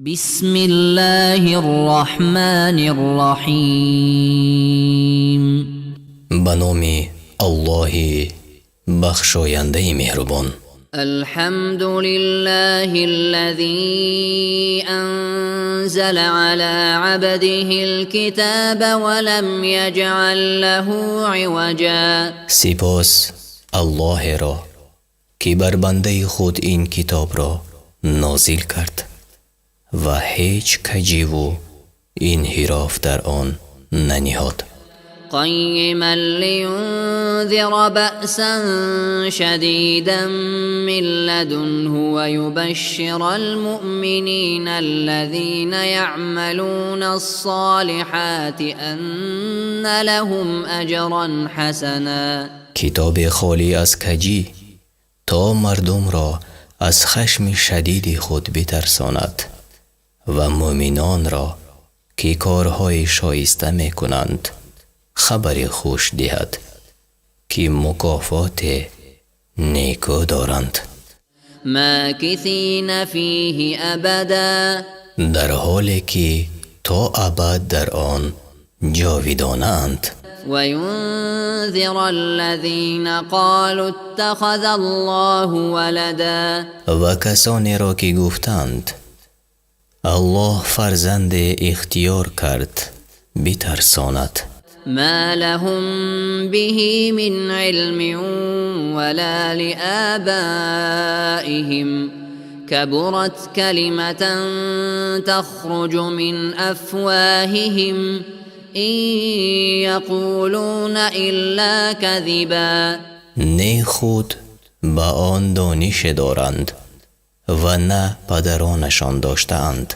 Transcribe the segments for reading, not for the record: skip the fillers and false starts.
بسم الله الرحمن الرحیم. به نام الله بخشاینده مهربان. الحمد لله الذي أنزل على عبده الكتاب ولم يجعل له عوجا. سپاس الله را که بر بنده خود این کتاب را نازل کرد و هیچ کجی و انحراف در آن ننهاد. قيما لينذر بأسا شديدا من لدنه ويبشر المؤمنين الذين يعملون الصالحات أن لهم أجرا حسنا. کتاب خالی از کجی تا مردم را از خشم شدید خود بترساند و مؤمنان را که کارهای شایسته می کنند خبر خوش دهد که مکافات نیکو دارند. ماکثین فیه ابدا، در حالی که تا ابد در آن جاودانند. وینذر الذین قالوا اتخذ الله ولدا، و کسانی را که گفتند الله فرزند اختیار کرد بترساند. ما لهم به من علم ولا لآبائهم كبرت كلمة تخرج من أفواههم إن يقولون إلا كذبا. نه خود با آن دانش دارند و نه پدرانشان داشتند.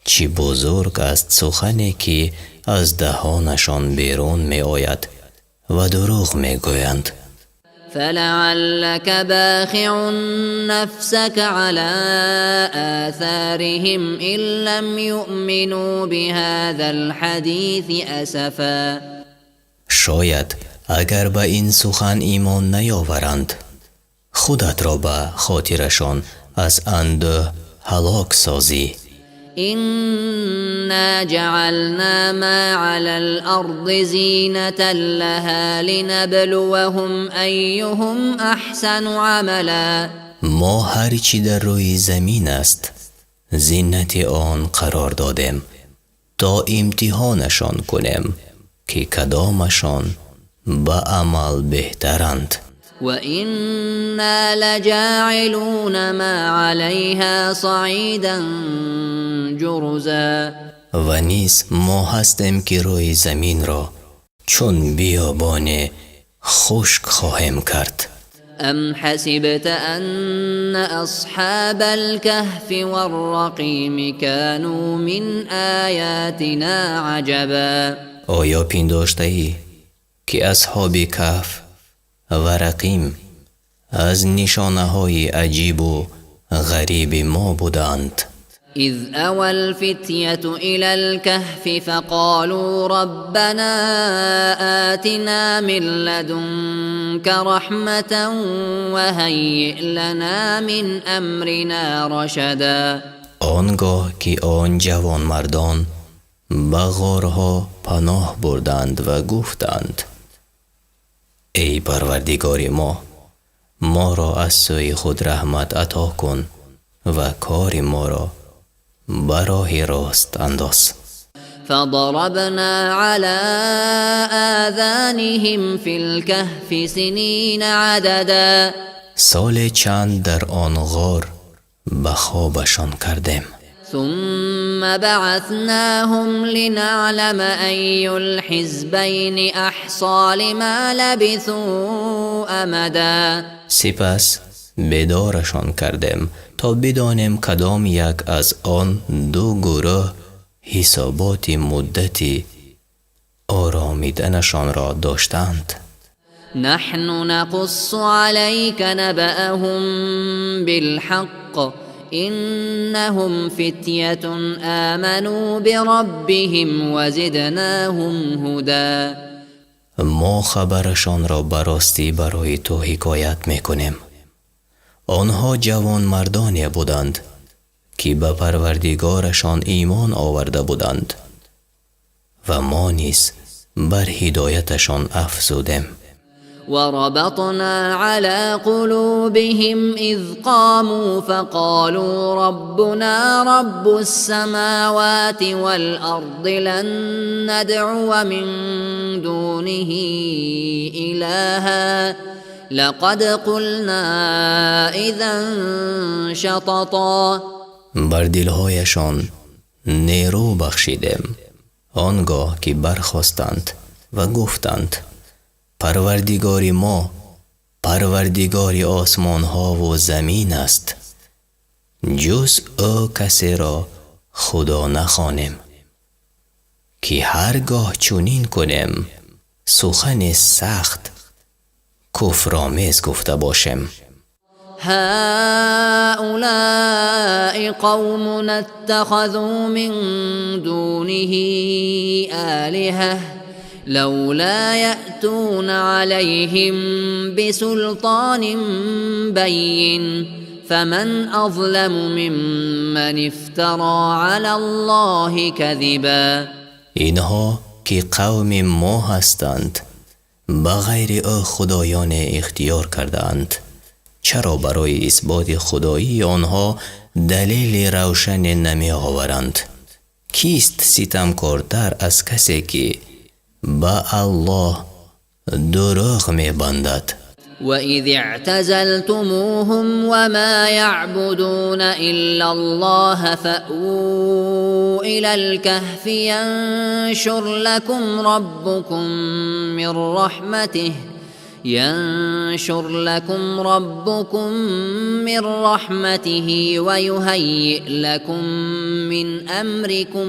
چی بزرگ است سخنی که از دهانشان بیرون می آید و دروغ می گویند. فلعلك باخع نفسك على آثارهم إن لم يؤمنوا بهذا الحديث أسفا. شاید اگر به این سخن ایمان نیاورند خودت را به خاطرشان از انده هلاک سازی. إنا جعلنا ما على الأرض زينة لها لنبلوهم أيهم أحسن عملا. ما هر چی در روی زمین است زینت آن قرار دادیم تا امتحانشان کنیم که کدامشان به عمل بهترند. وإنا لجاعلون ما عليها صعيدا جرزا. و نیز ما هستیم که روی زمین را چون بیابان خشک خواهیم کرد. أم حسبت أن أصحاب الكهف والرقيم كانوا من آياتنا عجبا. آیا پنداشته ای که اصحاب کهف و رقیم از نشانه های عجیب و غریب ما بودند؟ إذ أوى الفتية إلى الكهف فقالوا ربنا آتنا من لدنك رحمة وهيئ لنا من أمرنا رشدا. آنگاه که آن جوان مردان به غارها پناه بردند و گفتند ای پروردگار ما را از سوی خود رحمت عطا کن و کار ما را به راه راست انداز. فضربنا على آذانهم في الكهف سنين عددا. سال چند در آن غار به خوابشان کردیم. ثم بعثناهم لنعلم أي الحزبين أحصى لما لبثوا أمدا. سپس بیدارشان کردیم تا بدانیم کدام یک از آن دو گروه حسابات مدتی آرامیدنشان را داشتند. نحن نقص عليك نبأهم بالحق إنهم فتية آمنوا بربهم وزدناهم هدى. ما خبرشان را براستی برای تو حکایت میکنیم. آنها جوان مردانی بودند که به پروردگارشان ایمان آورده بودند و ما نیز بر هدایتشان افزودیم. وربطنا على قلوبهم إذ قاموا فقالوا ربنا رب السماوات والأرض لن ندعو من دونه إلها لقد قلنا إذا شططا. بر دلهایشان نیرو بخشیدیم آنگاه که برخاستند و گفتند پروردگار ما پروردگار آسمان ها و زمین است، جز او کسی را خدا نخوانیم که هرگاه چنین کنیم سخن سخت کفرآمیز گفته باشیم. هؤلاء قوم اتخذوا من دونه آلهة لولا يأتون عليهم بسلطان بين فمن أظلم ممن افترى على الله كذبا. اینها که قوم ما هستند بغیر او خدایان اختیار کردند، چرا برای اثبات خدایی آنها دلیل روشن نمی آورند؟ کیست ستمکارتر از کسی که با الله دروغ می بندد؟ وَإِذِ اعْتَزَلْتُمُوهُمْ وَمَا يَعْبُدُونَ إِلَّا اللَّهَ فَأْوُوا إِلَى الْكَهْفِ يَنشُرْ لَكُمْ رَبُّكُمْ مِنْ رَحْمَتِهِ وَيُهَيِّئْ لَكُمْ مِنْ أَمْرِكُمْ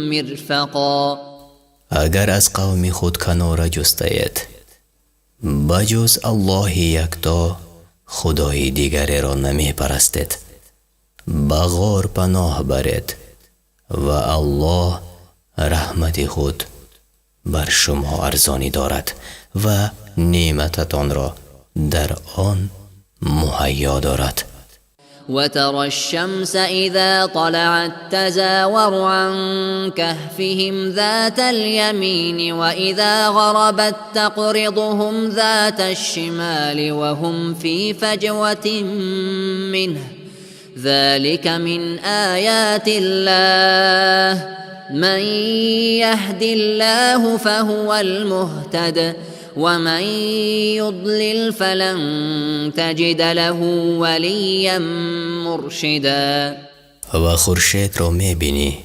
مِرْفَقًا. اگر از قوم خود کناره جستید بجز الله یکتا خدای دیگری را نمی پرستید، به غار پناه برید و الله رحمت خود بر شما ارزانی دارد و نعمتتان را در آن مهیا دارد. وترى الشمس إذا طلعت تزاور عن كهفهم ذات اليمين وإذا غربت تقرضهم ذات الشمال وهم في فجوة منه ذلك من آيات الله من يهد الله فهو المهتد ومن يضلل فلن تجد له وليا مرشدا. و خورشید را می بینی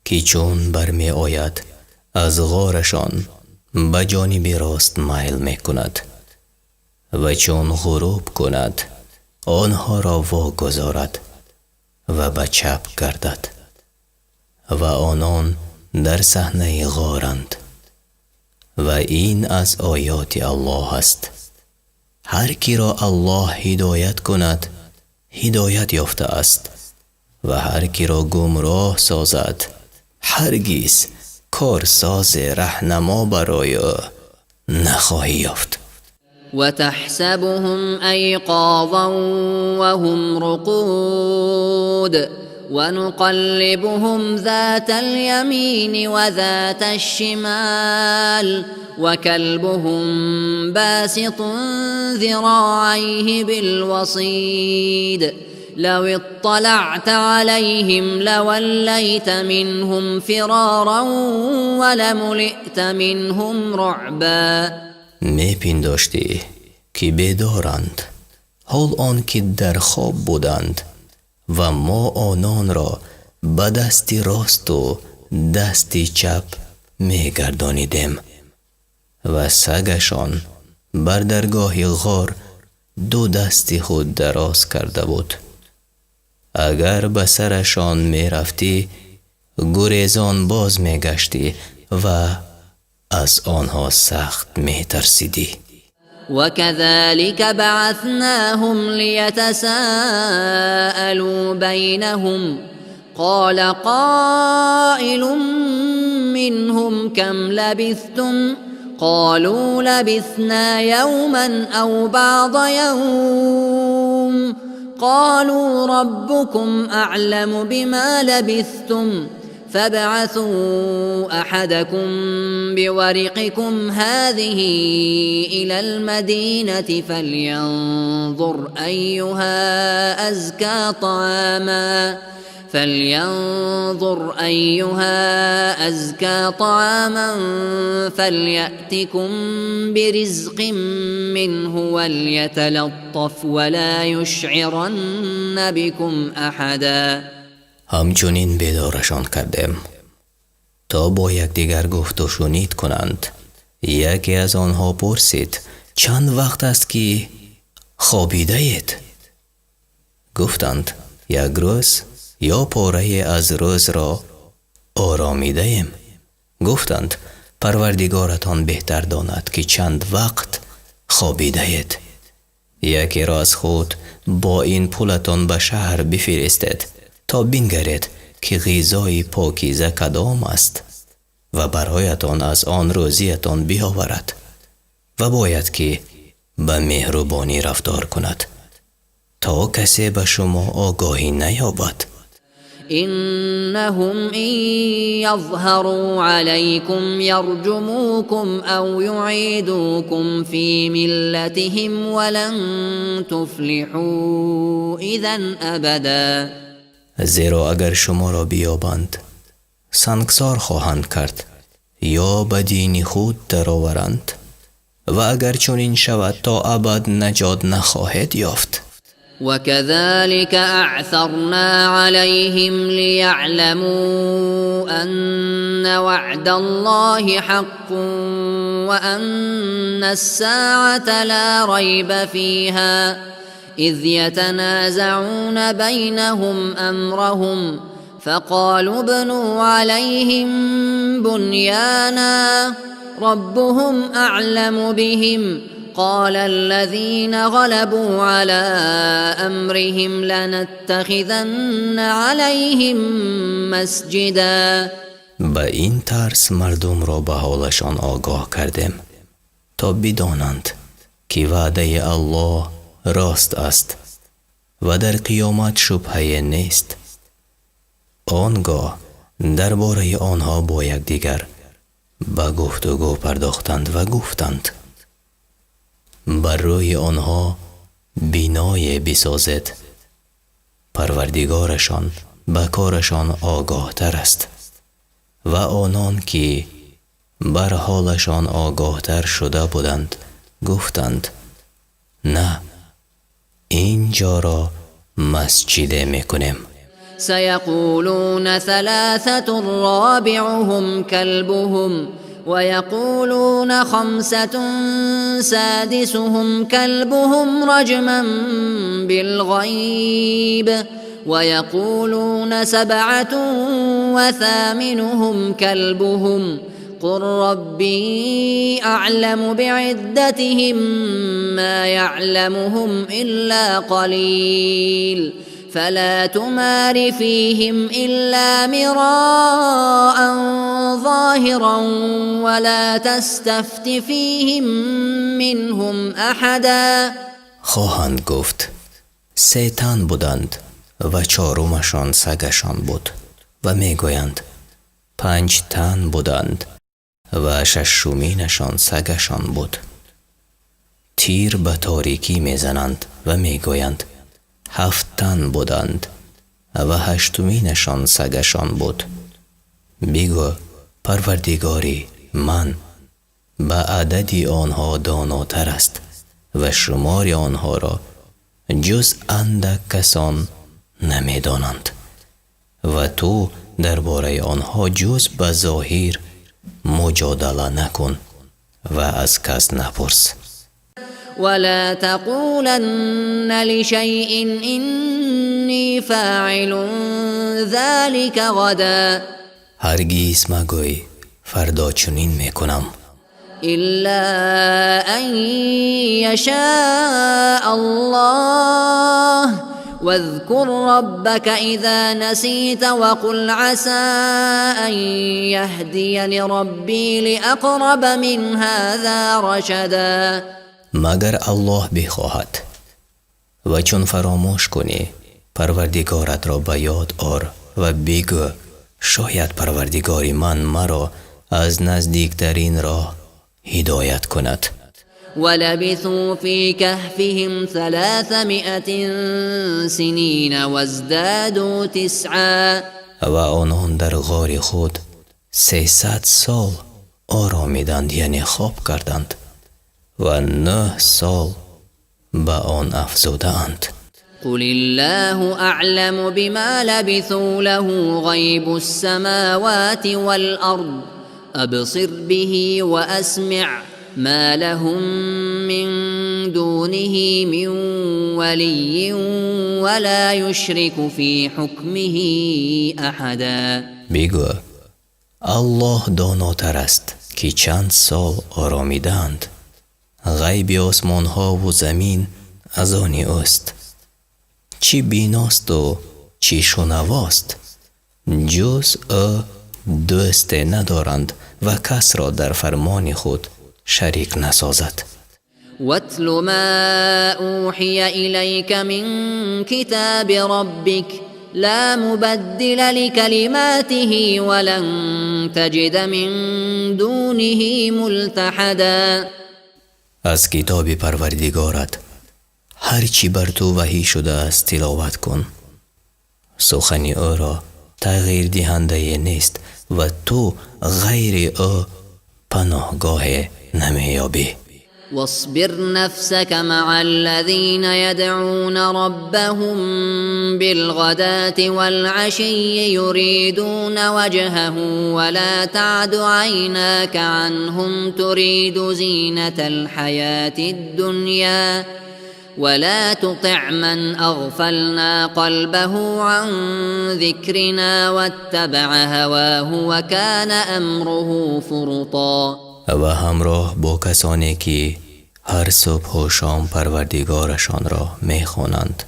که چون برمی آید از غارشان به جانب راست میل می کند و چون غروب کند آنها را واگذارد و به چپ گردد و آنان در صحنه غارند و این از آیات الله است. هر کی را الله هدایت کند هدایت یافته است و هر کی را گمراه سازد هرگز کارساز رهنما برای او نخواهی یافت. وتحسبهم أيقاظا وهم رقود ونقلبهم ذات اليمين وذات الشمال وكلبهم باسط ذراعيه بالوصيد لو اطلعت عليهم لوليت منهم فرارا ولملئت منهم رعبا. می پنداشتی که بیدارند حال آن که در خواب بودند و ما آنان را به دست راست و دست چپ می گردانیدیم و سگشان بر درگاه غار دو دست خود دراز کرده بود. اگر به سرشان می رفتی گریزان باز می گشتی و از آنها سخت می ترسیدی. وكذلك بعثناهم ليتساءلوا بينهم قال قائل منهم كم لبثتم قالوا لبثنا يوما أو بعض يوم قالوا ربكم أعلم بما لبثتم فابعثوا أحدكم بورقكم هذه إلى المدينة فلينظر أيها أزكى طعاما فليأتكم برزق منه وليتلطف ولا يشعرن بكم أحدا. همچنین بیدارشان کردیم تا با یکدیگر گفت و شنید کنند. یکی از آنها پرسید چند وقت است که خوابیده اید؟ گفتند یک روز یا پاره از روز را آرامیده ایم. گفتند پروردگارتان بهتر داند که چند وقت خوابیده اید. یکی را از خود با این پولتان به شهر بفرستید تا بنگرید که غذای پاکیزه کدام است و برایتان از آن روزیتان بیاورد و باید که به مهربانی رفتار کند تا کسی به شما آگاهی نیابد. إنهم إن يظهروا عليكم يرجموكم أو يعيدوكم في ملتهم ولن تفلحوا إذا أبدا. زیرا اگر شما را بیابند سنگسار خواهند کرد یا به دین خود درآورند و اگر چنین شود تا ابد نجات نخواهید یافت. وكذلك أعثرنا عليهم ليعلموا أن وعد الله حق وأن الساعة لا ريب فيها إذ يتنازعون بينهم أمرهم فقالوا ابنوا عليهم بنيانا ربهم أعلم بهم قال الذين غلبوا على أمرهم لنتخذن عليهم مسجدا. با این ترس مردم را به حالشان آگاه کردیم تا بدانند که وعده الله راست است و در قیامت شبهه نیست. آنگاه درباره آنها با یکدیگر به گفتگو پرداختند و گفتند بر روی آنها بنای بسازد. پروردگارشان به کارشان آگاه تر است و آنان که بر حالشان آگاه تر شده بودند گفتند نه اینجا را مسجد میکنیم. سيقولون ثلاثة رابعهم كلبهم ويقولون خمسة سادسهم كلبهم رجما بالغيب ويقولون سبعة وثامنهم كلبهم قل ربي أعلم بعدتهم ما يعلمهم إلا قليل فلا تمار فيهم إلا مراء ظاهرا ولا تستفت فيهم منهم أحدا. خواهند گفت سیطان بودند و چهارمشان سگشان بود و میگویند 5 تن بودند و ششمینشان سگشان بود. تیر به تاریکی میزنند و میگویند 7 تن بودند و 8مینشان سگشان بود. بگو پروردگاری من به عدد آنها داناتر است و شمار آنها را جز اندک کسان نمیدانند و تو درباره آنها جز به ظاهر مجادله نکن و از کس نپرس. ولا تقولن لشيء إني فاعل ذلك غدا هرگز مگوی فردا چنین میکنم إلا أن يشاء الله واذكر ربك إذا نسيت وقل عسى أن يهديني ربي لأقرب من هذا رشدا. مگر الله بخواهد و چون فراموش کنی پروردگارت را به یاد آر و بگو شاید پروردگار من مرا از نزدیکترین راه هدایت کند. ولبثوا في كهفهم 300 سنين وازدادوا 9. و آنان در غار خود 300 سال آرامیدند یعنی خواب کردند و 9 سال به آن افزودند. قل الله أعلم بما لبثوا له غيب السماوات والأرض أبصر به وأسمع ما لهم من دونه من ولي ولا يشرك في حكمه أحدا. بگو الله داناتر است که چند سال آرامیدند. غیب آسمان ها و زمین از آن اوست. چی بیناست و چی شنواست. جز دوست ندارند و کس را در فرمان خود شریک نسازد. واتل ما أوحي إليك من كتاب ربك لا مبدل لكلماته ولن تجد من دونه ملتحدا. از کتاب پروردگارت هرچی بر تو وحی شده است تلاوت کن. سخن او را تغییر دهنده نیست و تو غیر او پناهگاه نمیابی. واصبر نفسك مع الذين يدعون ربهم بالغداة والعشي يريدون وجهه ولا تعد عيناك عنهم تريد زينة الحياة الدنيا ولا تطع من أغفلنا قلبه عن ذكرنا واتبع هواه وكان أمره فرطا. و همراه با کسانی که هر صبح و شام پروردگارشان را میخوانند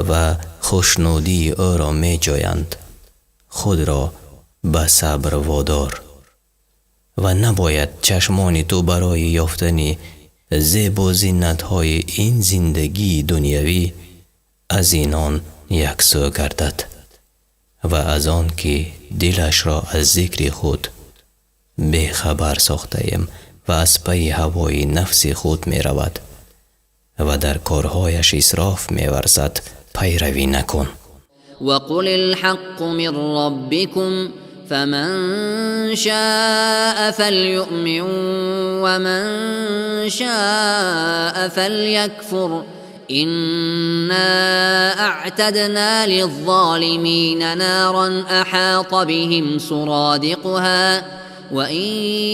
و خوشنودی او را میجویند خود را به صبر وادار و نباید چشمان تو برای یافتن زیب و زینت‌های این زندگی دنیوی از اینان یکسو گردد و از آن که دلش را از ذکر خود بخبر ساخته‌ایم و از پی هوای نفس خود می رود و در کارهایش اسراف می ورزد پیروی نکن. وقل الحق من ربكم فمن شاء فليؤمن ومن شاء فليكفر إنا أعتدنا للظالمين نارا أحاط بهم سرادقها وإن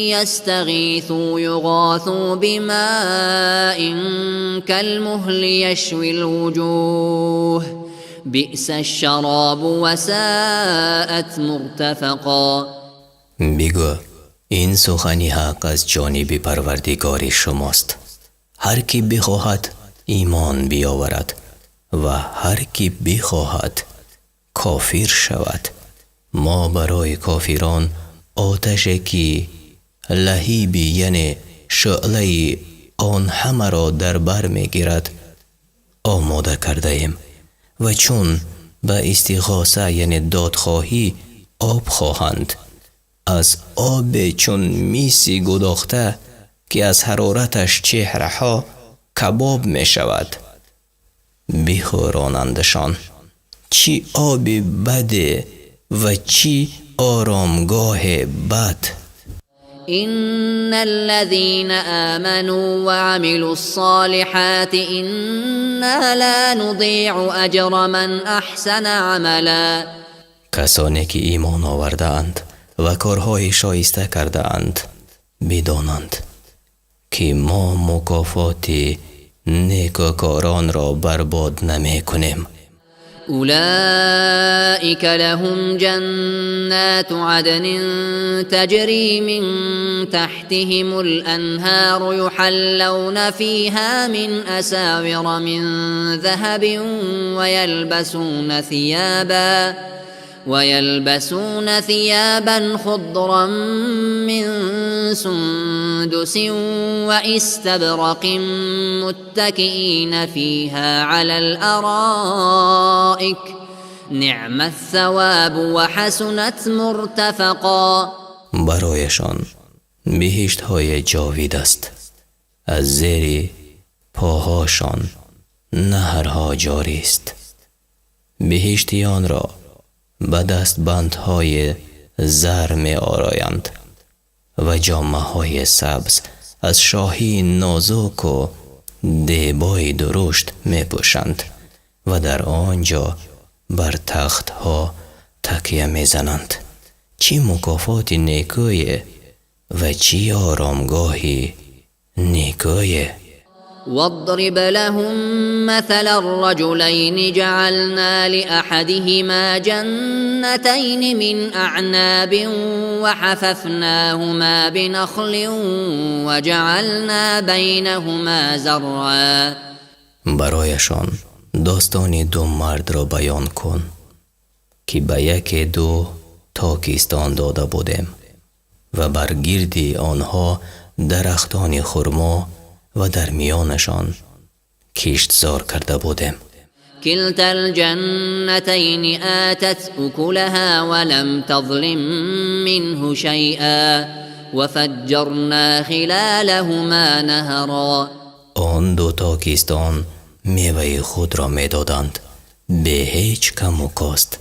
يستغيثوا يغاثوا بماء كالمهل يشوي الوجوه بئس الشراب وساءت مرتفقا. بگو این سخنی حق از جانب پروردگار شماست. هر کی بخواهد ایمان بیاورد و هر کی بخواهد کافر شود. ما برای کافران آتش که لهیبی یعنی شعله آن همه را در بر میگیرد آماده کرده ایم و چون به استغاثه یعنی دادخواهی آب خواهند از آب چون میسی گداخته که از حرارتش چهره ها کباب می شود بخورانندشان. چی آب بده و چی آرامگاه بد. إن الذين آمنوا وعملوا الصالحات إنا لا نضيع أجر من أحسن عملا. کسانی که ایمان آورده اند و کارهای شایسته کرده اند بدانند که ما مکافات نیکوکاران را برباد نمی کنیم. أولئك لهم جنات عدن تجري من تحتهم الأنهار يحلون فيها من أساور من ذهب ويلبسون ثيابا خضرا من سندس واستبرق متكئين فيها على الارائك نعم الثواب وحسنت مرتفقا. برایشان بهشت های جاوید است، از زیر پاهاشان نهرها جاری است. بهشتیان را به دستبندهای زر می آرایند و جامه های سبز از شاهی نازک و دیبای درشت می پوشند و در آنجا بر تخت ها تکیه می زنند. چی مکافات نیکوی و چی آرامگاهی نیکوی. واضرب لهم مثل الرجلين جعلنا لأحدهما جنتين من أعناب وحففناهما بنخل وجعلنا بينهما زرعا. برایشان داستان دو مرد را بیان کن که به یک دو تاکستان داده بودیم و بر گردی آنها درختان خرما و در میانشان کشتزار کرده بودیم. كلتا الجنتين آتت أكلها ولم تظلم منه شيئا وفجرنا خلالهما نهرا. آن دو تاکستان میوه خود را میدادند به هیچ کم و کاست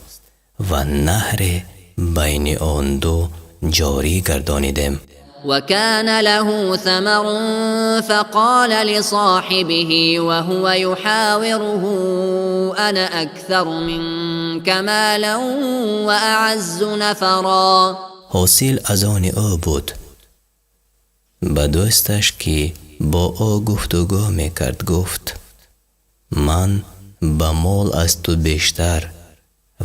و نهر بین آن دو جاری گردانیدیم. وكان له ثمر فقال لصاحبه وهو يحاوره أنا أكثر منك مالا وأعز نفرا. حاصل از آن او بود. به دوستش که با او گفتگو میکرد گفت من به مال از تو بیشتر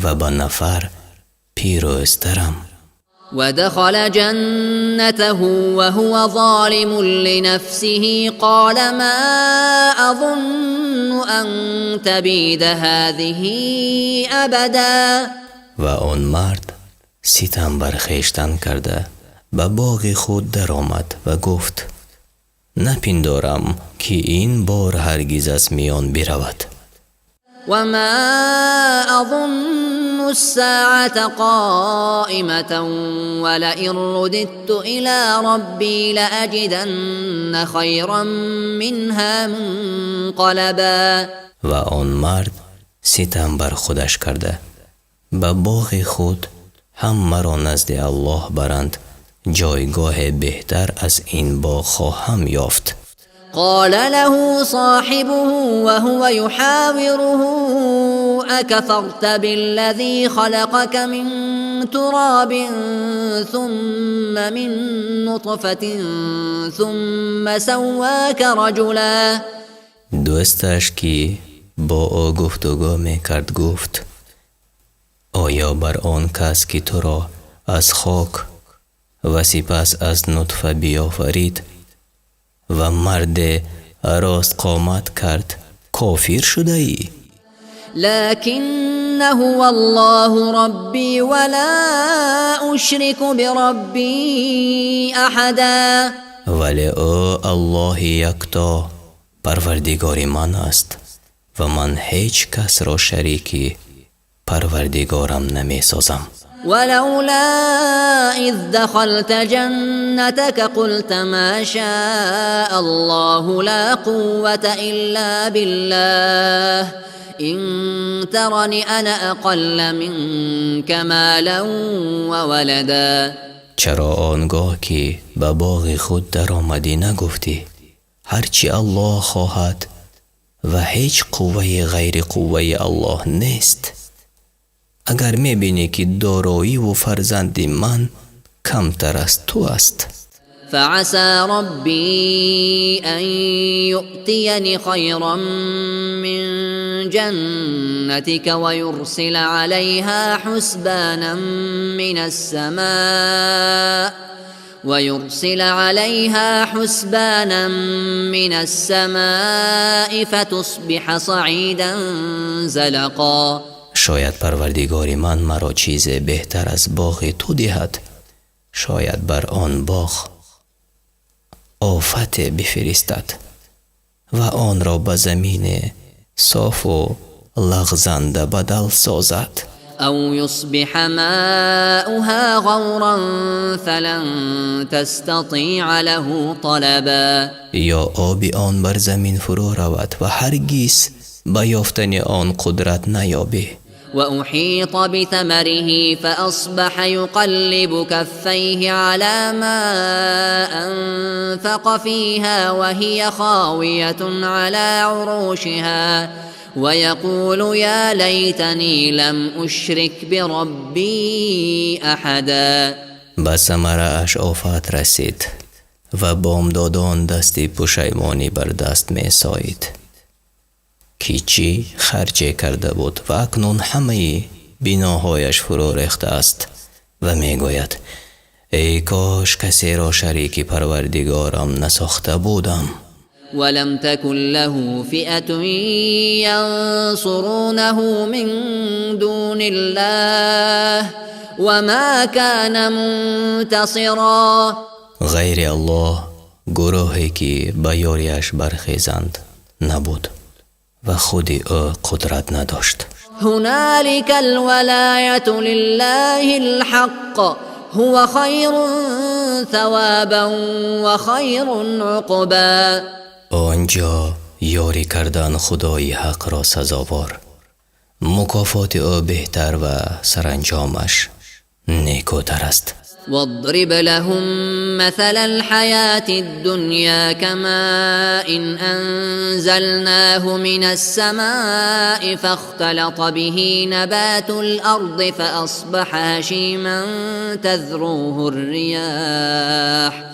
و به نفر پیروزترم. ودخل جنته وهو ظالم لنفسه قال ما أظن أن تبيد هذه أبدا. و آن مرد ستم بر خویشتن کرده به باغ خود در آمد و گفت نپندارم که این بار هرگز از میان برود. وما أظن الساعة قائمة ولئن رددت إلى ربي لأجدن خيرا منها منقلبا. و آن مرد ستم بر خودش کرده به باغ خود هم مرا نزد الله برند جایگاه بهتر از این باغ خواهم یافت. قال له صاحبه وهو يحاوره أكفرت بالذي خلقك من تراب ثم من نطفة ثم سواك رجلا. دوستش که با او گفتگو میکرد گفت آیا بر آن کس که تو را از خاک و سپس از نطفه بیافرید و مرد راست قامت کرد کافر شده ای؟ لكن هو الله ربي ولا أشرك بربي أحدا. ولی او الله یکتا پروردگار من است و من هیچ کس را شریکی پروردگارم نمی سازم. ولولا إذ دخلت جنتك قلت ما شاء الله لا قوة إلا بالله إن ترني أنا أقل منك مالا وولدا. چرا آنگاه که به باغ خود در آمدی نگفتی هرچی الله خواهد و هیچ قوه غیر قوه الله نیست؟ اگر میبینی که دارایی و فرزندی من کمتر از تو است. فعسى ربي أن يؤتيني خيرا من جنتك ويرسل عليها حسبانا من السماء فتصبح صعيدا زلقا. شاید پروردگار من مرا چیز بهتر از باغ تو دهد. شاید بر آن باغ آفت بفرستد و آن را به زمین صاف و لغزنده بدل سازد. أو يصبح ماؤها غورا فلن تستطيع له طلبا. یا آب آن بر زمین فرو رود و هرگز به یافتن آن قدرت نیابی. وأحيط بثمره فأصبح يقلب كفيه على ما أنفق فيها وهي خاوية على عروشها ويقول يا ليتني لم أشرك بربي أحدا. به ثمره اش آفت رسید و بامدادان دستی پشیمانی بر دست می سایید که چی خرچه کرده بود و اکنون همه بناهایش فرو ریخته است و می گوید ای کاش کسی را شریک پروردگارم نساخته بودم. ولم تكن له فئة ينصرونه من دون الله وما كان منتصرا. غیر الله گروهی که به یاریش برخیزند نبود و خود او قدرت نداشت. هنالك الولاية لله الحق هو خير ثوابا وخير عقبا. آنجا یاری کردن خدای حق را سزاوار، مکافات او بهتر و سرانجامش نیکوتر است. واضرب لهم مثل الحياة الدنيا كماء أنزلناه من السماء فاختلط به نبات الأرض فأصبح هشيما تذروه الرياح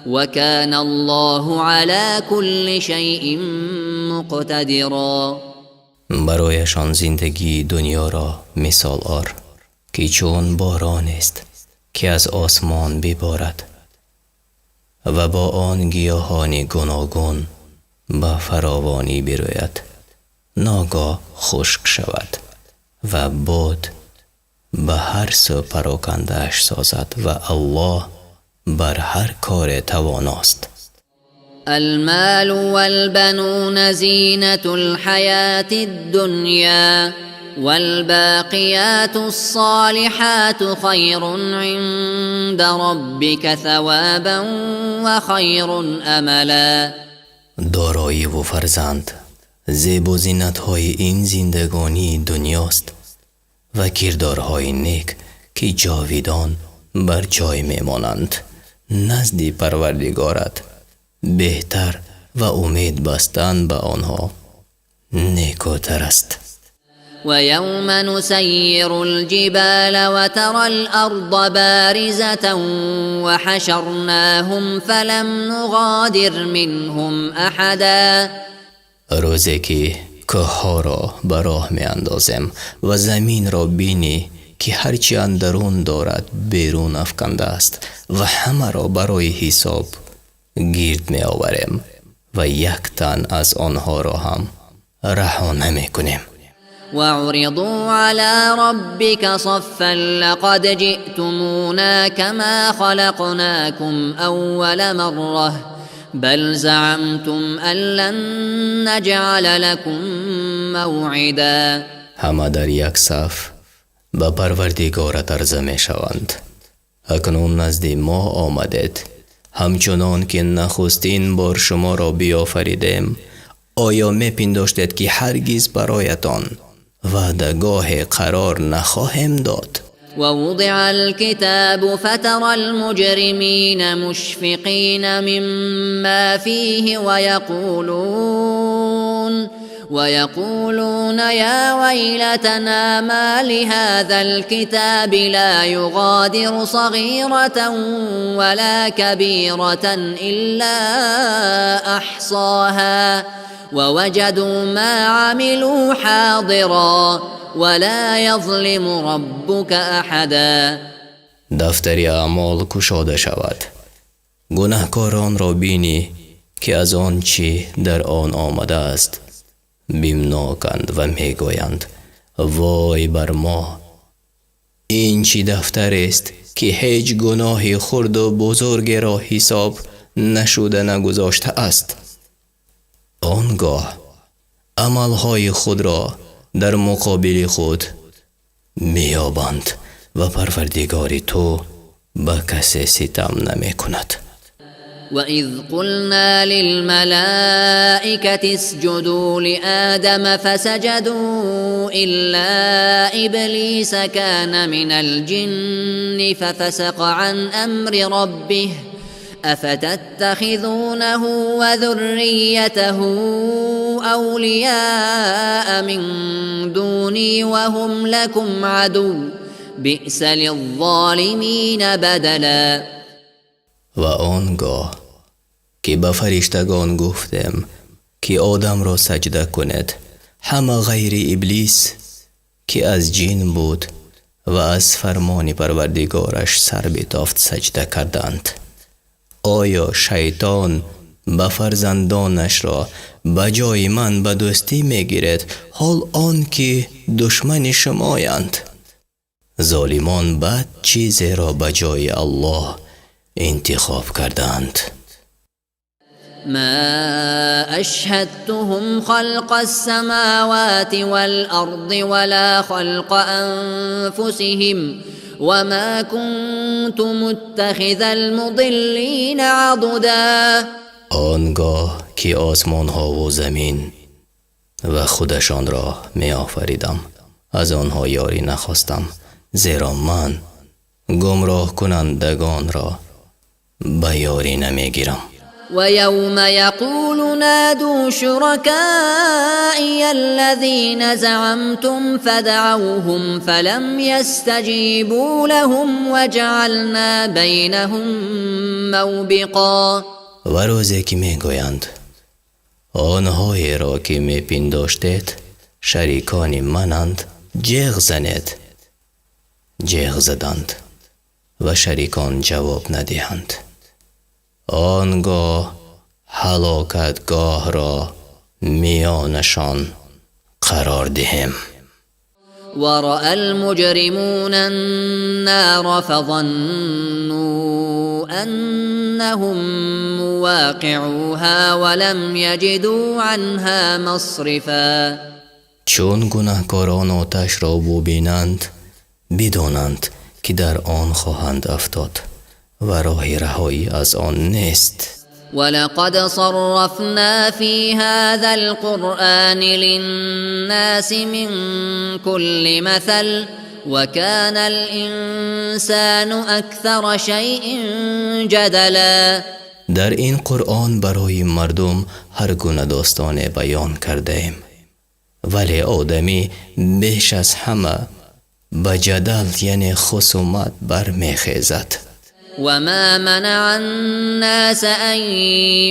وكان الله على كل شيء مقتدرا. برایشان زندگی دنیا را مثال آر که چون باران است که از آسمان ببارد و با آن گیاهان گوناگون به فراوانی بروید، ناگاه خشک شود و باد به هر سو پراکنده‌اش سازد و الله بر هر کار تواناست. المال والبنون زينة الحياة الدنيا والباقيات الصالحات خير عند ربك ثوابا وخير املا. دارایی و فرزند زیب و زینت‌های این زندگانی دنیاست و کردارهای نیک که جاویدان بر جای میمانند نزد پروردگارت بهتر و امید بستن به آنها نیکوتر است. ويوم نسير الجبال وترى الأرض بارزة وحشرناهم فلم نغادر منهم أحدا. روزی که کوه‌ها را به راه می اندازیم و زمین را بینی که هرچی اندرون دارد بیرون افکنده است و همه را برای حساب گرد می آوریم و یک تن از آنها را هم رها نمی کنیم. وعرضوا على ربك صفا لقد جئتمونا كما خلقناكم أول مرة بل زعمتم أن لن نجعل لكم موعدا. همه در یک صف به پروردگارت عرضه می شوند اکنون نزد ما آمدید همچنان که نخستین بار شما را بیافریدیم. آیا می پنداشتید که هرگز برایتان وعدهگاه قرار نخواهیم داد؟ ووضع الكتاب فترى المجرمين مشفقين مما فيه ويقولون يا ويلتنا ما لهذا الكتاب لا يغادر صغيرة ولا كبيرة إلا أحصاها ووجدوا ما عملوا حاضرا ولا يظلم ربك أحدا. دفتر اعمال کشاده شود، گناهکاران را بینی که از آن چی در آن آمده است بیمناکند و میگویند وای بر ما، این چی دفتر است که هیچ گناهی خرد و بزرگ را حساب نشده نگذاشته است. آنگاه عملهای خود را در مقابل خود میابند و پروردگار تو به کسی ستم نمی کند. وَإِذْ قُلْنَا لِلْمَلَائِكَةِ اسْجُدُوا لِآدَمَ فَسَجَدُوا إِلَّا إِبْلِيسَ كَانَ مِنَ الْجِنِّ فَفَسَقَ عَنْ أَمْرِ رَبِّهِ أَفَتَتَّخِذُونَهُ وَذُرِّيَّتَهُ أَوْلِيَاءَ مِنْ دُونِي وَهُمْ لَكُمْ عَدُوٌّ بِئْسَ لِلظَّالِمِينَ بَدَلًا. و آنگاه که به فرشتگان گفتم که آدم را سجده کند، همه غیر ابلیس که از جن بود و از فرمان پروردگارش سر بتافت سجده کردند. آیا شیطان به فرزندانش را به جای من به دوستی میگیرد، حال آن که دشمن شمایند؟ ظالمان بد چیزی را به جای الله انتخاب کردند. ما أشهدتهم خلق السماوات والأرض ولا خلق أنفسهم وما كنت متخذ المضلين عضدا. آنگاه که آسمان ها و زمین و خودشان را می آفریدم، از آنها یاری نخواستم، زیرا من گمراه کنندگان را به یاری نمی گیرم. ويوم يقول نادوا شركائي الذين زعمتم فدعوهم فلم يستجيبوا لهم وجعلنا بينهم موبقا. و روزی که می گویند آنهایی را که می پنداشتید شریکان منند، جیغ زنید. جیغ زدند و شریکان جواب ندهند. آنگاه هلاکتگاه را میانشان قرار دهم. ورأى المجرمون النار فظنوا أنهم مواقعوها ولم يجدوا عنها مصرفا. چون گناهکاران آتش را ببینند بدانند که در آن خواهند افتاد و راه رهایی از آن نیست. ولقد صرفنا في هذا القرآن للناس من كل مثل وكان الإنسان أكثر شيء جدلا. در این قرآن برای مردم هر گونه داستان بیان کرده ایم، ولی آدمی بیش از همه به جدل یعنی خصومت برمیخیزد. وما منع الناس أن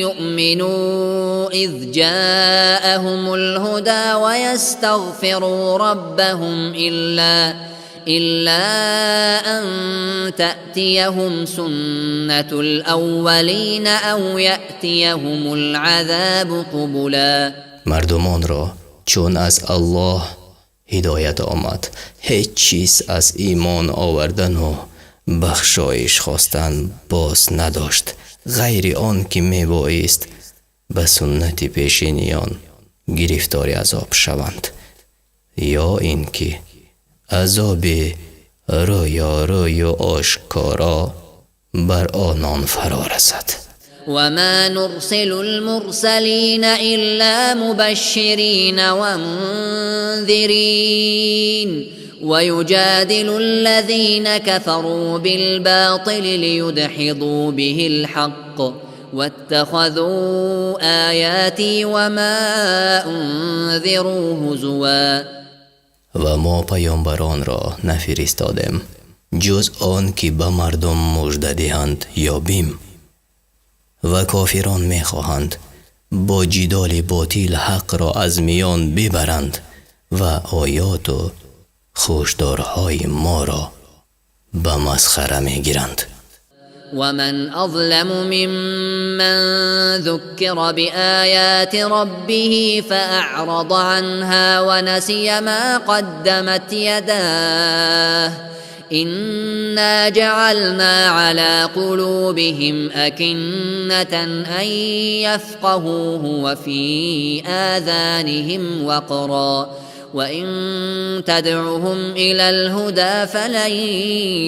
يؤمنوا إذ جاءهم الهدى ويستغفروا ربهم إلا أن تأتيهم سنة الأولين أو يأتيهم العذاب قبلا. مردمان را چون از الله هدایت آمد هیچ چیز از ایمان آوردن و بخشایش خواستن باز نداشت، غیر آن که می بایست به سنت پیشینیان گرفتار عذاب شوند، یا این که عذاب روی و آشکارا بر آنان فرا رسد. وما نرسل المرسلين إلا مبشرين ومنذرين ويجادل الذين كفروا بالباطل ليدحضوا به الحق واتخذوا آياتي وما أنذروا هزوا. و ما پیامبران را نفرستادیم جز آن که به مردم مژده دهند یابیم، و کافران میخواهند با جدال باطل حق را از میان ببرند و آیات و خوشدارهای ما را به مسخره میگیرند. ومن أظلم ممن ذكر بآيات ربه فأعرض عنها ونسي ما قدمت يداه إنا جعلنا على قلوبهم أكنة أن يفقهوه وفي آذانهم وقرا وإن تدعهم إلى الهدى فلن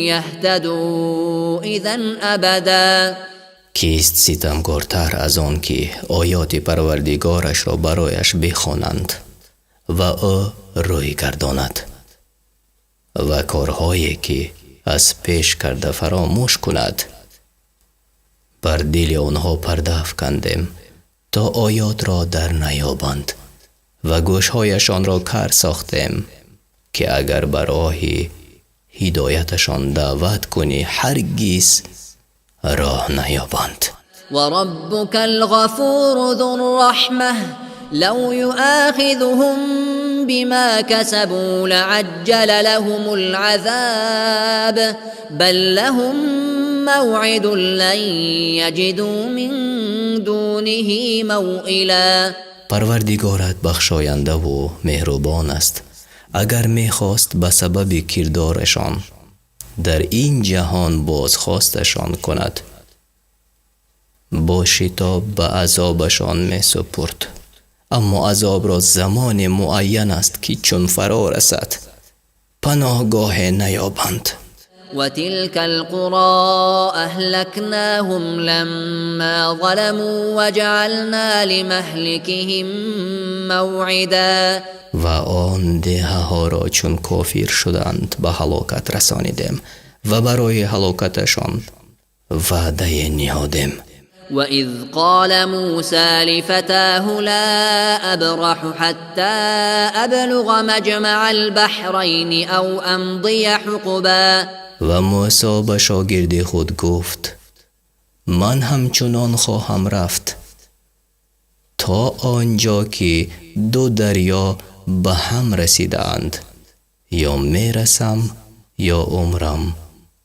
يهتدوا إذن أبدا. کیست ستمگارتر از آن که آیات پروردگارش را برایش بخوانند و او روی گرداند و کارهایی که از پیش کرده فراموش کند؟ بر دل آنها پرده افکندیم تا آیات را در نیابند و گوشهایشان را کر ساختیم که اگر بر راه هدایتشان دعوت کنی هرگز راه نیابند. وربك الغفور ذو الرحمة لو يؤاخذهم بما كسبوا لعجل لهم العذاب بل لهم موعد لن يجدوا من دونه موئلا. پروردگارت بخشاینده و مهربان است. اگر میخواست به سبب کردارشان در این جهان بازخواستشان کند با شتاب به عذابشان می سپرد، اما عذاب را زمان معین است که چون فرا رسد پناهگاه نیابند. وتلك القرى أهلكناهم لما ظلموا وجعلنا لمهلكهم موعدا. و آن دهه ها را چون کافر شدند به هلاکت رسانیدیم و برای هلاکتشان وعده نهادیم. وإذ قال موسى لفتاه لا أبرح حتى أبلغ مجمع البحرين أو أمضي حقبا. و موسی به شاگرد خود گفت من همچنان خواهم رفت تا آنجا که دو دریا به هم رسیدند، یا میرسم یا عمرم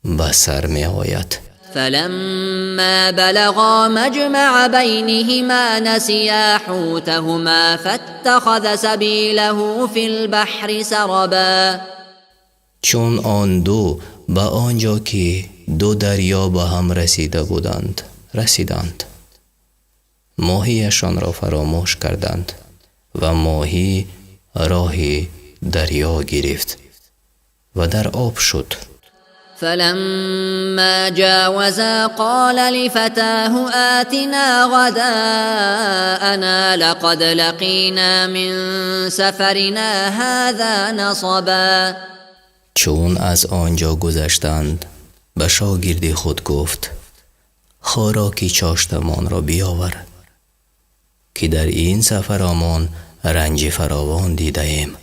به سر می آید. فلما بلغا مجمع بينهما نسيا حوتهما فاتخذ سبيله في البحر سربا. چون آن دو به آنجا که دو دریا به هم رسیدند ماهیشان را فراموش کردند و ماهی راه دریا گرفت و در آب شد. فلما جاوزا قال لفتاه آتنا غداءنا لقد لقينا من سفرنا هذا نصبا. چون از آنجا گذشتند به شاگرد خود گفت خوراکی چاشتمان را بیاور که در این سفرمان رنج فراوان دیده ایم.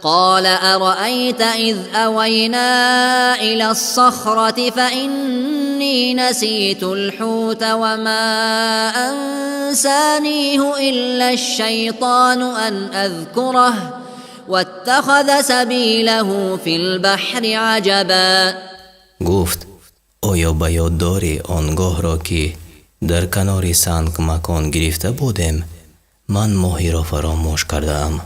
قال أرأيت إذ أوينا إلى الصخرة فإني نسيت الحوت وما أنسانيه إلا الشيطان أن أذكره واتخذ سبيله في البحر عجبا. گفت آیا به یاد داری آنگاه را که در کنار سنگ مکان گرفته بودیم من ماهی را فراموش کردم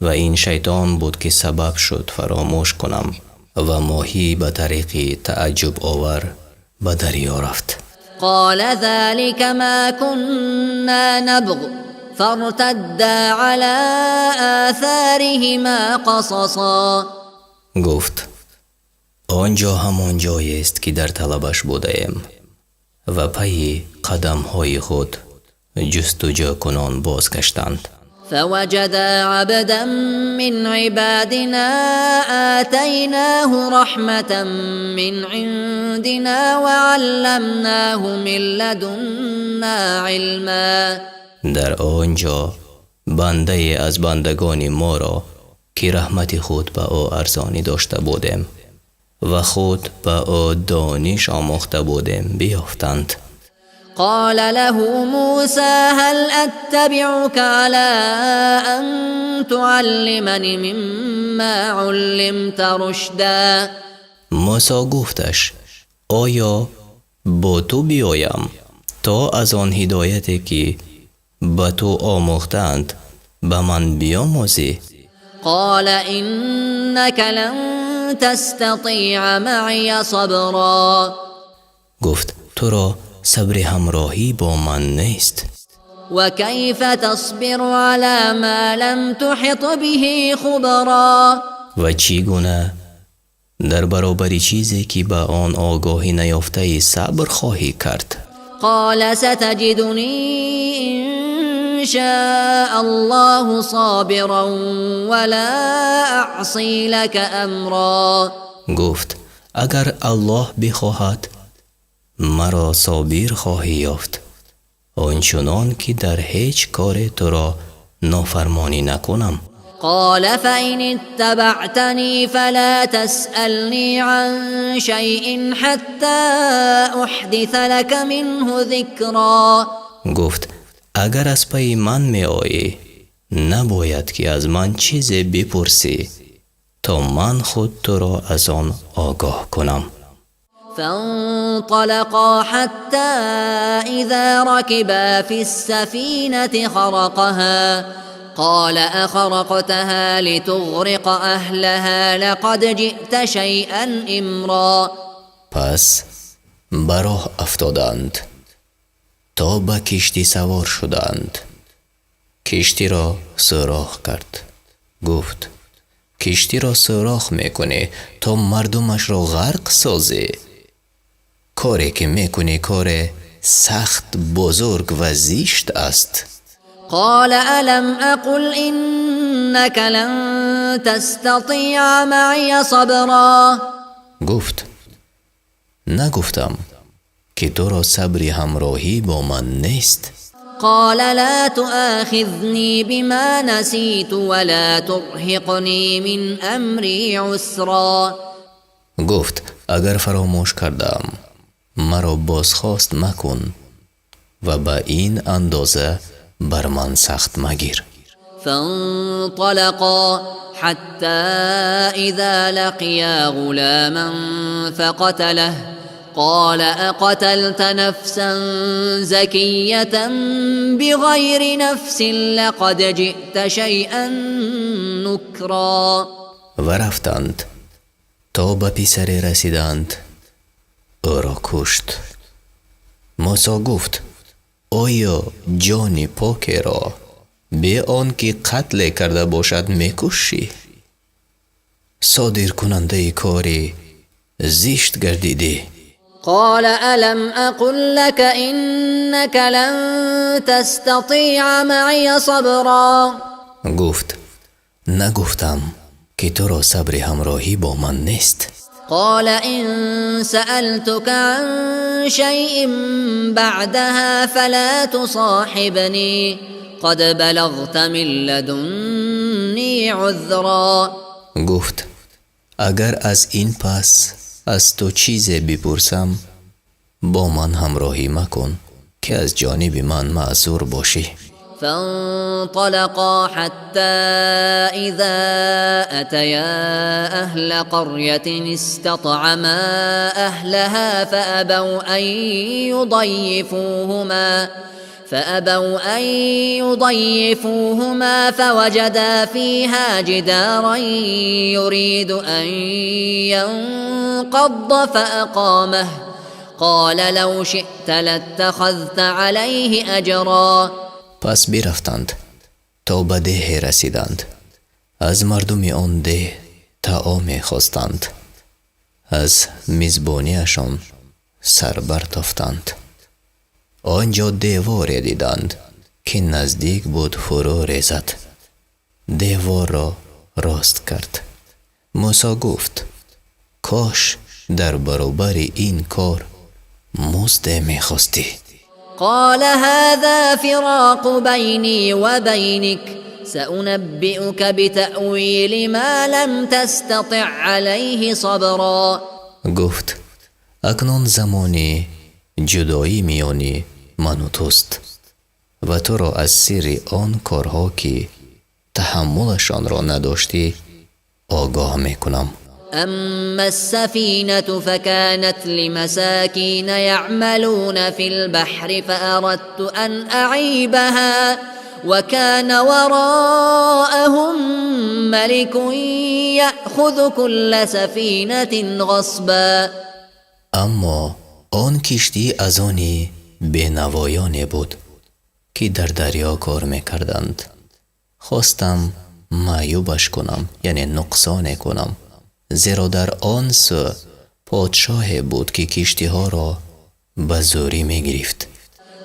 و این شیطان بود که سبب شد فراموش کنم و ماهی به طریق تعجب آور به دریا رفت. قال ذلك ما كنا نبغ فارتدا على آثارهما قصصا. گفت آنجا همان جایی است که در طلبش بودیم و پی قدم های خود جستجو کنان بازگشتند. فوجدا عبدا من عبادنا آتيناه رحمة من عندنا وعلمناه من لدنا علما. در آنجا بنده از بندگان ما را که رحمت خود به او ارزانی داشته بودیم و خود به او دانش آموخته بودیم بیافتند. قال له موسى هل أتبعك على أن تعلمني مما علمت رشدا. موسی گفتش آیا با تو بیایم تا از آن هدایتی که به تو آموختند به من بیاموزی؟ قال إنك لن تستطيع معي صبرا گفت تو را صبر همراهی با من نیست. وكيف تصبر على ما لم تحط به خبرا و چگونه در برابر چیزی که به آن آگاهی نیافته صبر خواهی کرد؟ قال ستجدني إن شاء الله صابرا ولا أعصي لك أمرا گفت اگر الله بخواهد مرا صابر خواهی یافت آنچنان که در هیچ کار تو را نافرمانی نکنم. قال فإن اتبعتني فلا تسألني عن شيء حتى أحدث لك منه ذكرا گفت اگر از پی من می آیی نباید که از من چیزی بپرسی تا من خود تو را از آن آگاه کنم. فانطلقا حتى إذا ركبا في السفينة خرقها قال أخرقتها لتغرق أهلها لقد جئت شيئا إمرا پس براه افتادند تا به کشتی سوار شدند. کشتی را سوراخ کرد. گفت کشتی را سوراخ میکنی تا مردمش را غرق سازی. کاری که میکنی کار سخت بزرگ و زشت است. قال ألم أقل إنك لن تستطيع معي صبرا گفت نگفتم که تو را صبر همراهی با من نیست؟ قال لا تؤاخذني بما نسيت ولا ترهقني من أمري عسرا گفت اگر فراموش کردم مرا بازخواست مکن و به این اندازه بر من سخت مگیر. فانطلقا حتى إذا لقيا غلاما فقتله قال أقتلت نفسا زكية بغير نفس لقد جئت شيئا نكرا و رفتند تا به پسری رسیدند او را کشت. موسی گفت آیا جان پاک را به آن که قتل کرده باشد میکشی؟ صادر کننده کاری زشت گردیدی. قال ألم أقل لك إنك لن تستطيع معي صبرا گفت نگفتم که تو را صبر همراهی با من نیست؟ قال إن سألتك عن شيء بعدها فلا تصاحبني قد بلغت من لدني عذرا گفت اگر از این پس از تو چیزی بپرسم با من همراهی مکن که از جانب من معذور باشی. فانطلقا حتى إذا أتيا أهل قرية استطعما أهلها فأبوا أن يضيفوهما فوجدا فيها جدارا يريد أن ينقض فأقامه قال لو شئت لاتخذت عليه أجرا پس برفتند تا به ده رسیدند. از مردم آن ده طعام خواستند. از میزبانیشان سر برتافتند. آنجا دیوار دیدند که نزدیک بود فرو ریزد. دیوار را راست کرد. موسی گفت کاش در برابر این کار مزد میخواستی. قال هذا فراق بيني وبينك سأنبئك بتأويل ما لم تستطع عليه صبرا گفت اکنون زمانی جدایی میانی من و توست و تو را از سر آن کارها که تحملشان را نداشتی آگاه میکنم. أما السفينة فكانت لمساكين يعملون في البحر فأردت أن أعيبها وكان وراءهم ملك يأخذ كل سفينة غصبا. اما آن کشتی از آنی بینوایانی بود که در دریا کار میکردند. خواستم معیوبش کنم، یعنی نقصان کنم، زیرا در آن سو پادشاه بود که کشتی ها را به زوری میگرفت.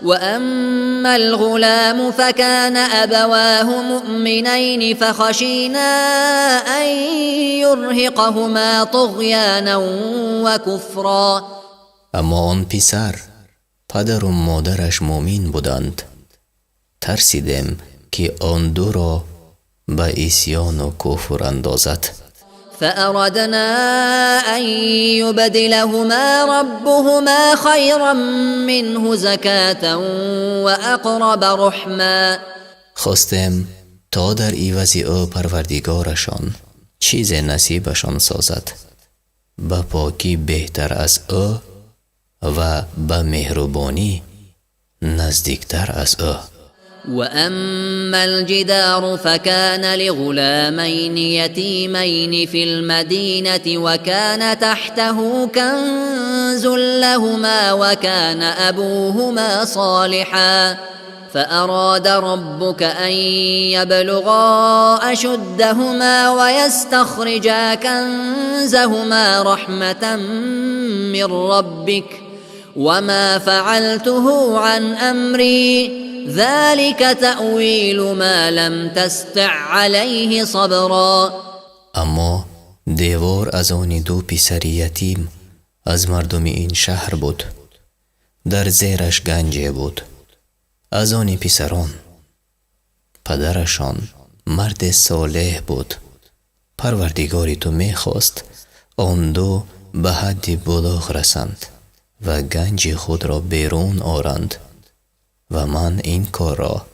وأما الغلام فكان أبواه مؤمنين فخشينا أن يرهقهما طغيانا وكفرا. اما آن پسر پدر و مادرش مؤمن بودند، ترسیدم که آن دو را به عصیان و کفر اندازد. فأردنا أن يبدلهما ربهما خيرا منه زكاة وأقرب رحما. خواستم تا در عوض او پروردگارشان چیز نصیبشان سازد، به پاکی بهتر از او و به مهربانی نزدیکتر از او. وأما الجدار فكان لغلامين يتيمين في المدينة وكان تحته كنز لهما وكان أبوهما صالحا فأراد ربك أن يبلغا أشدهما ويستخرجا كنزهما رحمة من ربك وما فعلته عن أمري ذلك تأویل ما لم تستع عليه صبرا. اما دیوار از آن دو پسر یتیم از مردم این شهر بود، در زیرش گنجی بود. از آن پسران پدرشان مرد صالح بود. پروردگاری تو میخواست آن دو به حد بلوغ رسند و گنج خود را بیرون آرند و من این کار را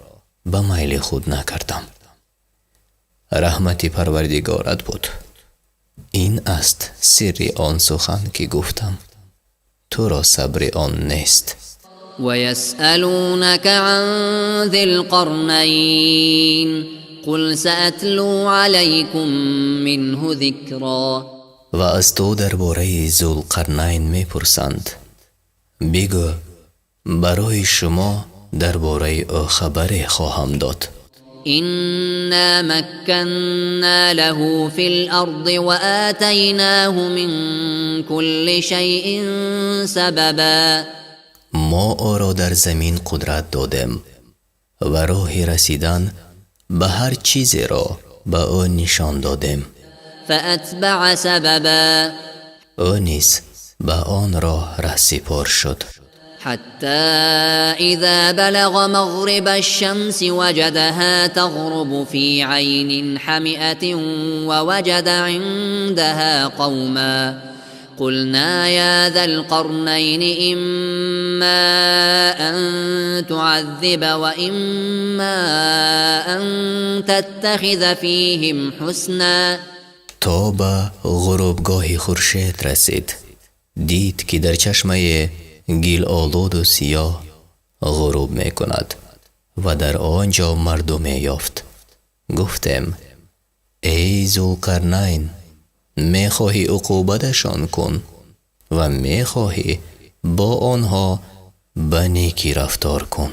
به میل خود نکردم. رحمت پروردگارت بود. این است سر آن سخن که گفتم، تو را صبر آن نیست. ويسألونك عن ذي القرنين قل سأتلو عليكم منه ذكرا. و از تو درباره ذوالقرنین میپرسند، بگو برای شما درباره او خبر خواهم داد. إنا مكنا له في الأرض وآتيناه من كل شيء سببا. ما او را در زمین قدرت دادیم و راه رسیدن به هر چیزی را به او نشان دادیم. فأتبع سببا. او نیز به آن راه رهسپار شد. حتى إذا بلغ مغرب الشمس وجدها تغرب في عين حمئة ووجد عندها قوما قلنا يا ذا القرنين إما أن تعذب وإما أن تتخذ فيهم حسنا. تا به غروبگاه خورشید رسید، دید که در چشمه گیل آلود و سیاه غروب می کند و در آنجا مردم یافت. گفتم ای ذوالقرنین، می خواهی عقوبتشان کن و می خواهی با آنها به نیکی رفتار کن.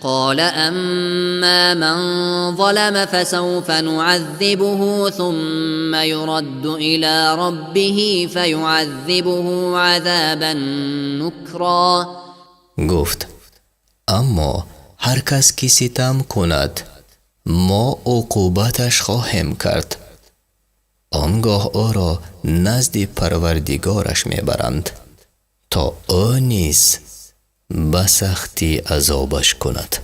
قال أما من ظلم فسوف نعذبه ثم يرد إلى ربه فيعذبه عذابا نكرا. گفت اما هر کس که ستم کند ما عقوبتش خواهیم کرد. آنگاه او را نزد پروردگارش میبرند تا او نیز به سختی عذابش کند.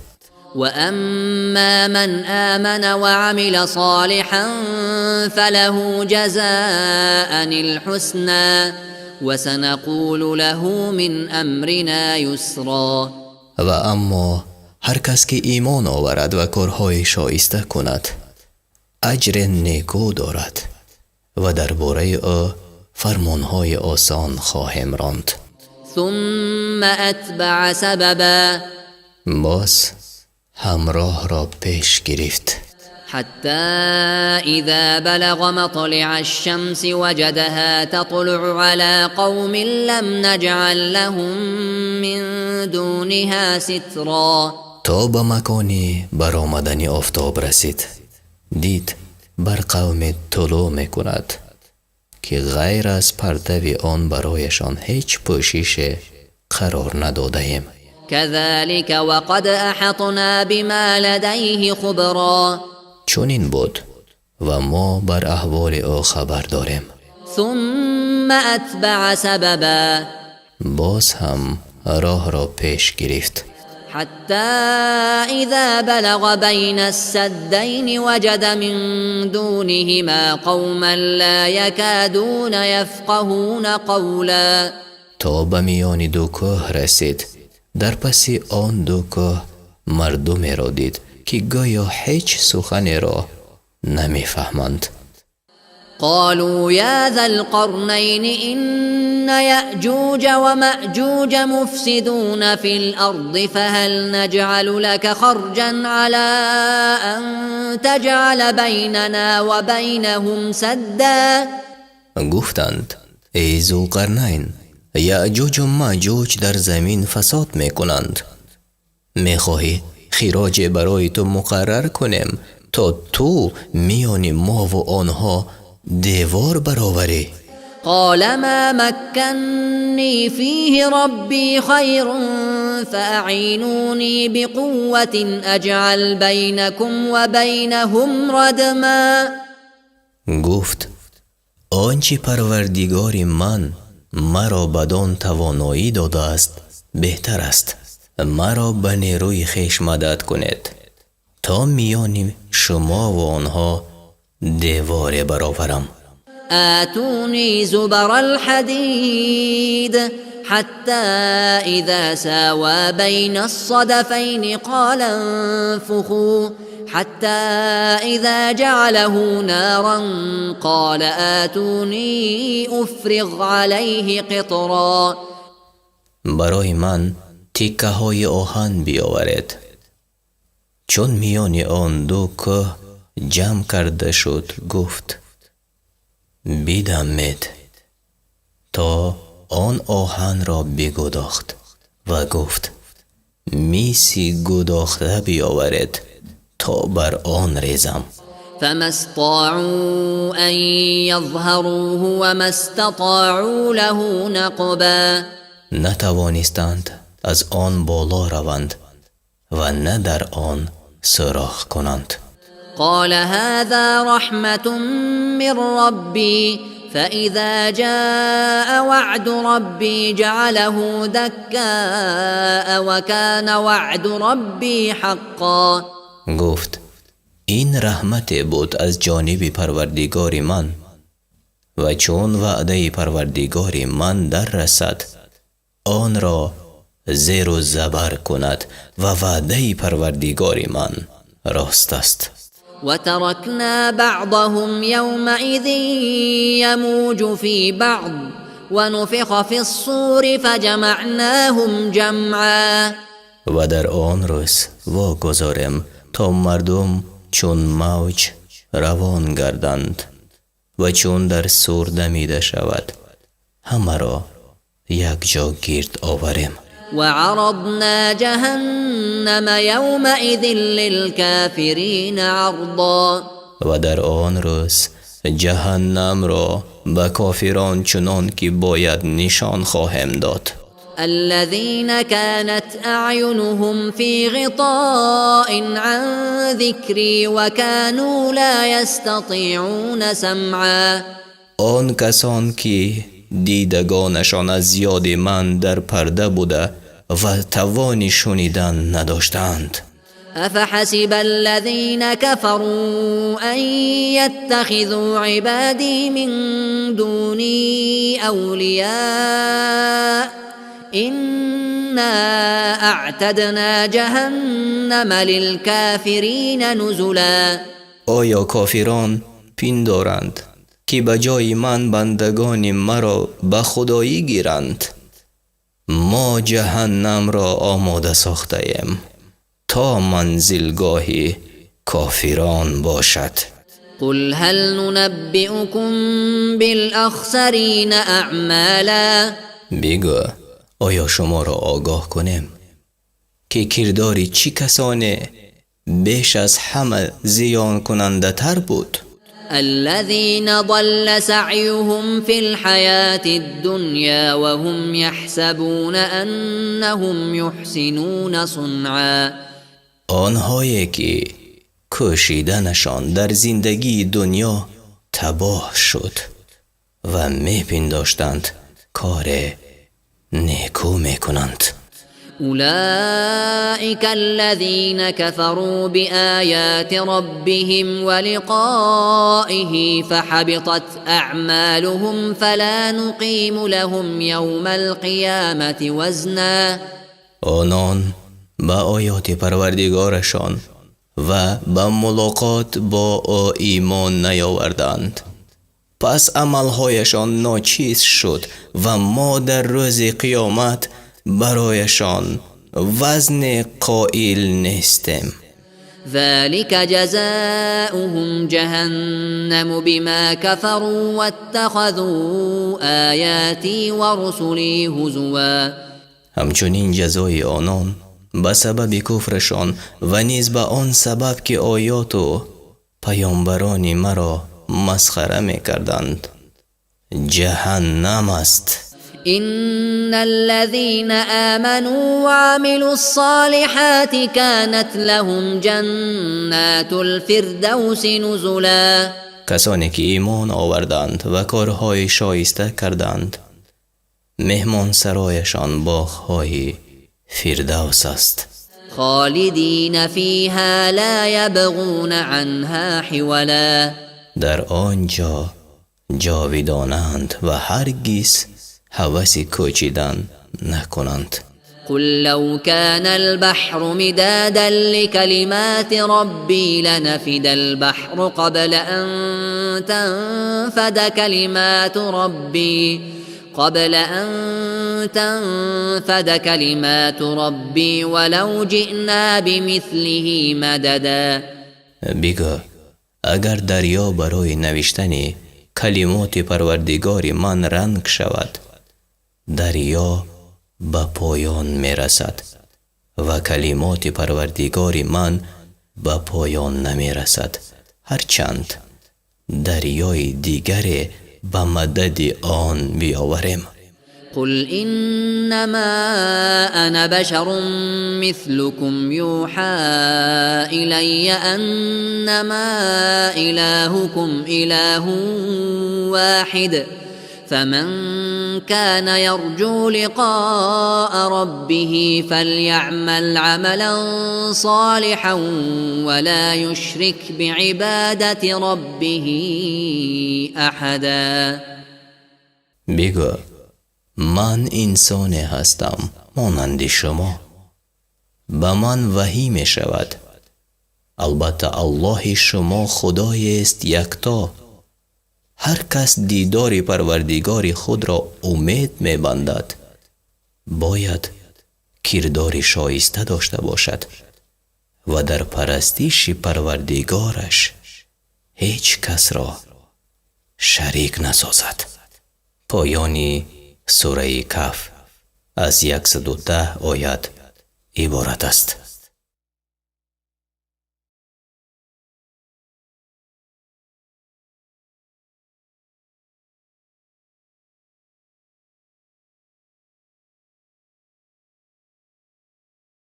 وأما من آمن وعمل صالحا فله جزاء الحسنى وسنقول له من أمرنا يسرا. و اما هر کس که ایمان آورد و کارهای شایسته کند اجر نیکو دارد و درباره او فرمانهای آسان خواهم راند. ثم أتبع سببا باز همراه را پیش گرفت حتى إذا بلغ مطلع الشمس وجدها تطلع على قوم لم نجعل لهم من دونها سترا. تا به مکانی برآمدن آفتاب رسید، دید بر قوم طلوع میکند که غیر از پرتو آن برایشان هیچ پوشش قرار نداده ایم. كذلك وقد أحطنا بما لديه خبرا. چنین بود و ما بر احوال او خبر داریم. ثم أتبع سببا باز هم راه را پیش گرفت حتى إذا بلغ بين السدين وجد من دونهما قوما لا يكادون يفقهون قولا. تا به میان دو کوه رسید، در پس آن دو کوه مردمی را دید که گویا هیچ سخنی را نمیفهمند. قالوا يا ذا القرنين إن يأجوج ومأجوج مفسدون في الأرض فهل نجعل لك خرجا على أن تجعل بيننا وبينهم سدا. گفتند ای ذوالقرنین، یأجوج و مأجوج در زمین فساد میکنند، میخواهی خراج برای تو مقرر کنیم تا تو میان ما و آنها دیوار برآوری؟ قال ما مكنني فيه ربي خير فأعينوني بقوة أجعل بينكم وبينهم ردما. گفت آنچه پروردگار من مرا بدان توانایی داده است بهتر است، مرا به نیروی خویش مدد کنید تا میان شما و آنها دیوار برآورم. آتوني زبر الحديد حتى إذا ساوى بين الصدفين قال انفخوا حتى إذا جعله نارا قال آتوني أفرغ عليه قطرا. برای من تکه های آهن بیاورید. چون میان آن دو کوه جمع کرده شد گفت بدمید تا آن آهن را بگداخت و گفت میسی گداخته بیاورید تا بر آن ریزم. فما استطاعوا أن يظهروه وما استطاعوا له نقبا. نتوانستند از آن بالا روند و نه در آن سوراخ کنند. قال هذا رحمة من ربي فإذا جاء وعد ربي جعله دكاء وكان وعد ربي حقا. گفت این رحمت بود از جانب پروردگار من و چون وعده پروردگار من در رسد آن را زیر و زبر کند و وعده پروردگار من راست است. وتركنا بعضهم يومئذ يموج في بعض ونفخ في الصور فجمعناهم جمعا. و در آن روز واگذاریم تا مردم چون موج روان گردند و چون در صور دمیده شود همه را یک جا گرد آوریم. وعرضنا جهنم يومئذ للكافرين عرضا. و در آن روز جهنم را به کافران چنان که باید نشان خواهم داد. الذين كانت أعينهم في غطاء عن ذكري وكانوا لا يستطيعون سمعا. آن کسان که دیدگانشان از یاد من در پرده بوده و توان شنیدن نداشتند. أفحسب الذين كفروا أن يتخذوا عبادي من دوني أولياء إنا أعتدنا جهنم للكافرين نزلا. آیا کافران پندارند که بجای من بندگان مرا به خدایی گیرند. ما جهنم را آماده ساخته ایم تا منزلگاه کافران باشد. قل هل ننبئكم بالأخسرين أعمالا. بگو آیا شما را آگاه کنیم که کرداری چی کسانه بیش از همه زیان کننده تر بود؟ الذين ضل سعيهم في الحياة الدنيا وهم يحسبون أنهم يحسنون صنعا. آنهایی که کوشیدنشان در زندگی دنیا تباه شد و میپنداشتند کار نیکو میکنند. أولئك الذين كفروا بآيات ربهم ولقائه فحبطت أعمالهم فلا نقيم لهم يوم القيامة وزنا. آنان با آیات پروردگارشان و با ملاقات با او ایمان نیاوردند، پس عملهایشان ناچیز شد و ما در روز قیامت برایشان وزن قائل نیستیم. ذلك جزاؤهم جهنم بما كفروا واتخذوا آياتي ورسلي هزوا. همچنین جزای آنان به سبب کفرشان و نیز به آن سبب که آیات و پیامبران مرا مسخره میکردند جهنم است. إن الذين آمنوا وعملوا الصالحات كانت لهم جنات الفردوس نزلا. کسانی که ایمان آوردند و کارهای شایسته کردند مهمان سرایشان باغ‌های فردوس است. خالدین فیها لا یبغون عنها حولا. در آنجا جاودانند و هرگز هوس کوچیدن نکنند. قل لو كان البحر مدادا لكلمات ربي لنفد البحر قبل أن تنفد كلمات ربي ولو جئنا بمثله مددا. بگو اگر دریا برای نوشتن کلمات پروردگار من رنگ شود، دریا به پایان می رسد و کلمات پروردگار من به پایان نمی رسد، هرچند دریای دیگری به مدد آن بیاوریم. قل إنما أنا بشر مثلكم يوحى إلي أنما إلهكم إله واحد فمن كان يرجو لقاء ربه فليعمل عملا صالحا ولا يشرك بعبادة ربه أحدا. بگو من انسان هستم مانند شما، به من وحی می شود، البته الله شما خدای است یکتا. هر کس دیدار پروردگار خود را امید می بندد باید کردار شایسته داشته باشد و در پرستش پروردگارش هیچ کس را شریک نسازد. پایانی سوره کهف از 110 آیت عبارت است.